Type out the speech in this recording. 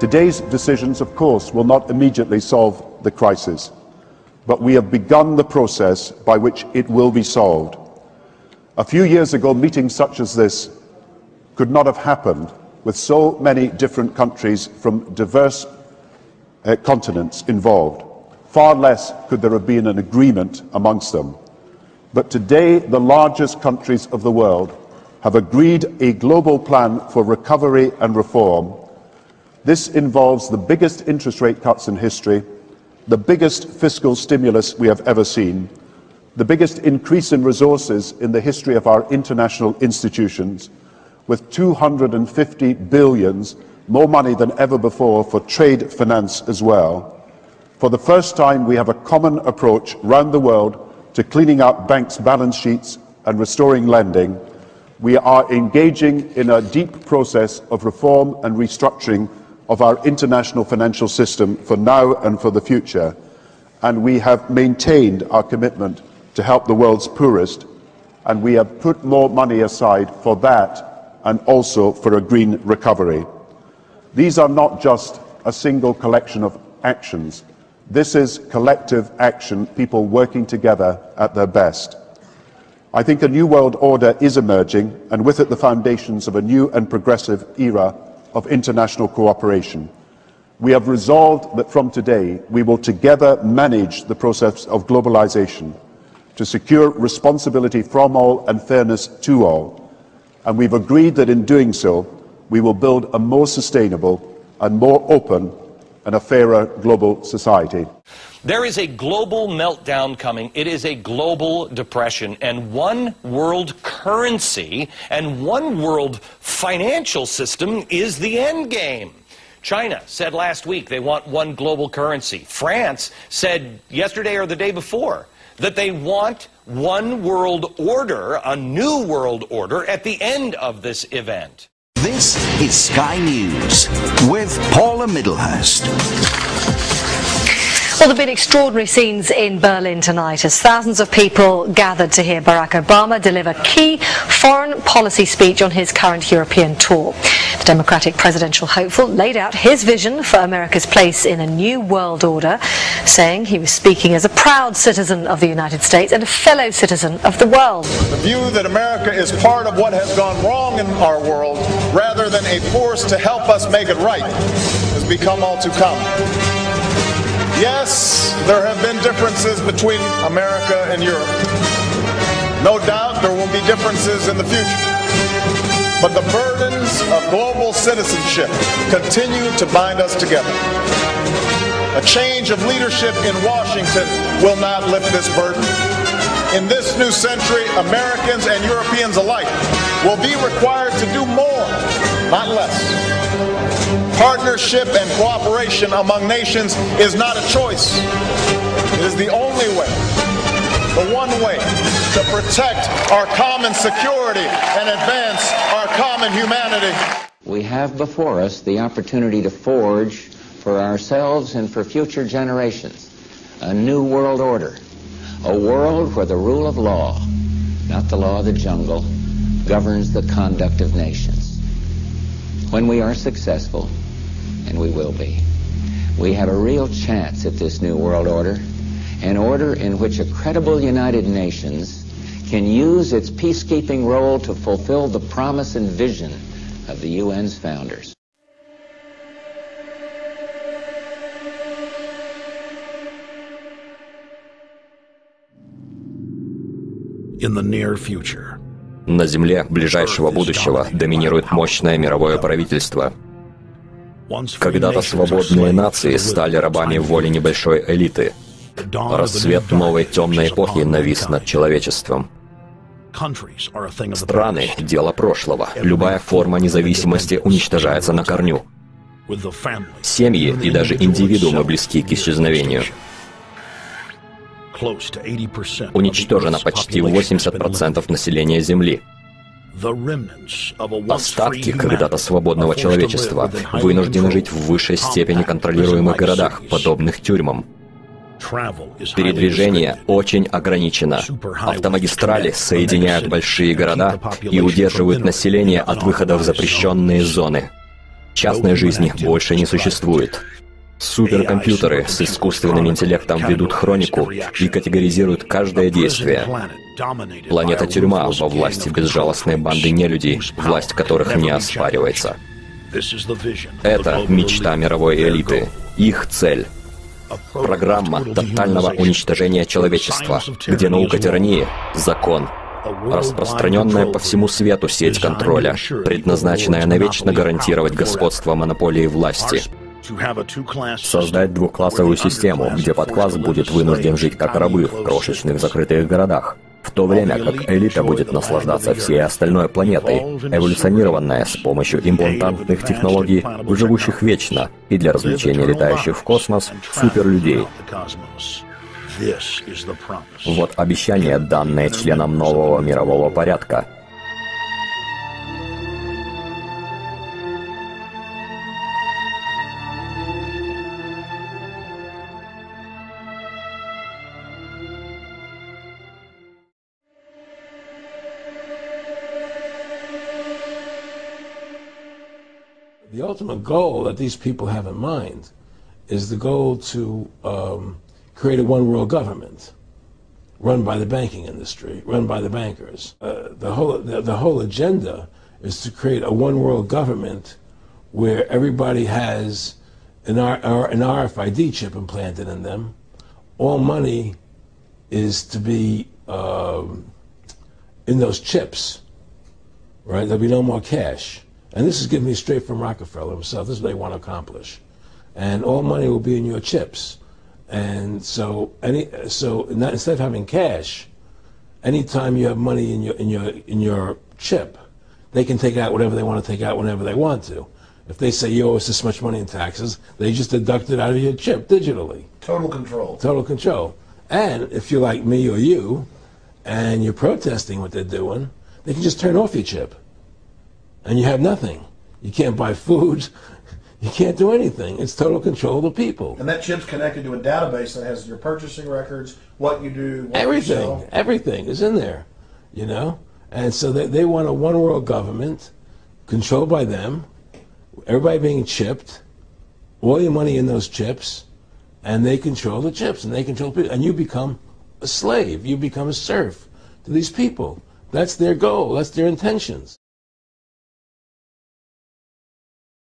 Today's decisions, of course, will not immediately solve the crisis, but we have begun the process by which it will be solved. A few years ago, meetings such as this could not have happened with so many different countries from diverse continents involved. Far less could there have been an agreement amongst them. But today, the largest countries of the world have agreed a global plan for recovery and reform. This involves the biggest interest rate cuts in history, the biggest fiscal stimulus we have ever seen, the biggest increase in resources in the history of our international institutions, with 250 billion, more money than ever before for trade finance as well. For the first time, we have a common approach around the world to cleaning up banks' balance sheets and restoring lending. We are engaging in a deep process of reform and restructuring of our international financial system for now and for the future, and we have maintained our commitment to help the world's poorest, and we have put more money aside for that and also for a green recovery. These are not just a single collection of actions. This is collective action, people working together at their best. I think a new world order is emerging, and with it the foundations of a new and progressive era of international cooperation. We have resolved that from today we will together manage the process of globalization to secure responsibility from all and fairness to all. And we've agreed that in doing so, we will build a more sustainable and more open and a fairer global society. There is a global meltdown coming. It is a global depression, and one world currency and one world financial system is the end game. China said last week they want one global currency. France said yesterday or the day before that they want one world order, a new world order, at the end of this event. This is Sky News with Paula Middlehurst. Well, there have been extraordinary scenes in Berlin tonight as thousands of people gathered to hear Barack Obama deliver key foreign policy speech on his current European tour. The Democratic presidential hopeful laid out his vision for America's place in a new world order, saying he was speaking as a proud citizen of the United States and a fellow citizen of the world. The view that America is part of what has gone wrong in our world, rather than a force to help us make it right, has become all too common. Yes, there have been differences between America and Europe. No doubt there will be differences in the future. But the burdens of global citizenship continue to bind us together. A change of leadership in Washington will not lift this burden. In this new century, Americans and Europeans alike will be required to do more, not less. Partnership and cooperation among nations is not a choice. It is the only way, the one way, to protect our common security and advance our common humanity. We have before us the opportunity to forge for ourselves and for future generations a new world order, a world where the rule of law, not the law of the jungle, governs the conduct of nations. When we are successful, and we will be, we have a real chance at this new world order, an order in which a credible United Nations can use its peacekeeping role to fulfill the promise and vision of the UN's founders. In the near future. На Земле ближайшего будущего доминирует мощное мировое правительство. Когда-то свободные нации стали рабами воли небольшой элиты. Рассвет новой темной эпохи навис над человечеством. Страны — дело прошлого. Любая форма независимости уничтожается на корню. Семьи и даже индивидуумы близки к исчезновению. Уничтожено почти 80% населения Земли. Остатки когда-то свободного человечества вынуждены жить в высшей степени контролируемых городах, подобных тюрьмам. Передвижение очень ограничено. Автомагистрали соединяют большие города и удерживают население от выхода в запрещенные зоны. Частной жизни больше не существует. Суперкомпьютеры с искусственным интеллектом ведут хронику и категоризируют каждое действие. Планета-тюрьма во власти безжалостной банды нелюдей, власть которых не оспаривается. Это мечта мировой элиты. Их цель. Программа тотального уничтожения человечества, где наука тирании — закон. Распространенная по всему свету сеть контроля, предназначенная навечно гарантировать господство монополии власти. Создать двухклассовую систему, где подкласс будет вынужден жить как рабы в крошечных закрытых городах, в то время как элита будет наслаждаться всей остальной планетой, эволюционированная с помощью имплантантных технологий, живущих вечно, и для развлечения летающих в космос суперлюдей. Вот обещание, данное членам нового мирового порядка. The ultimate goal that these people have in mind is the goal to create a one-world government run by the banking industry, run by the bankers. The whole agenda is to create a one-world government where everybody has an RFID chip implanted in them. All money is to be in those chips, right? There'll be no more cash. And this is given me straight from Rockefeller himself. This is what they want to accomplish. And all money will be in your chips. And so instead of having cash, anytime you have money in your chip, they can take out whatever they want to take out whenever they want to. If they say you owe us this much money in taxes, they just deduct it out of your chip digitally. Total control. Total control. And if you're like me or you, and you're protesting what they're doing, they can just turn off your chip. And you have nothing. You can't buy food. You can't do anything. It's total control of the people. And that chip's connected to a database that has your purchasing records, what you do, what everything, you sell. Everything is in there, you know? And so they want a one-world government controlled by them, everybody being chipped, all your money in those chips, and they control the chips, and they control people. And you become a slave. You become a serf to these people. That's their goal. That's their intentions.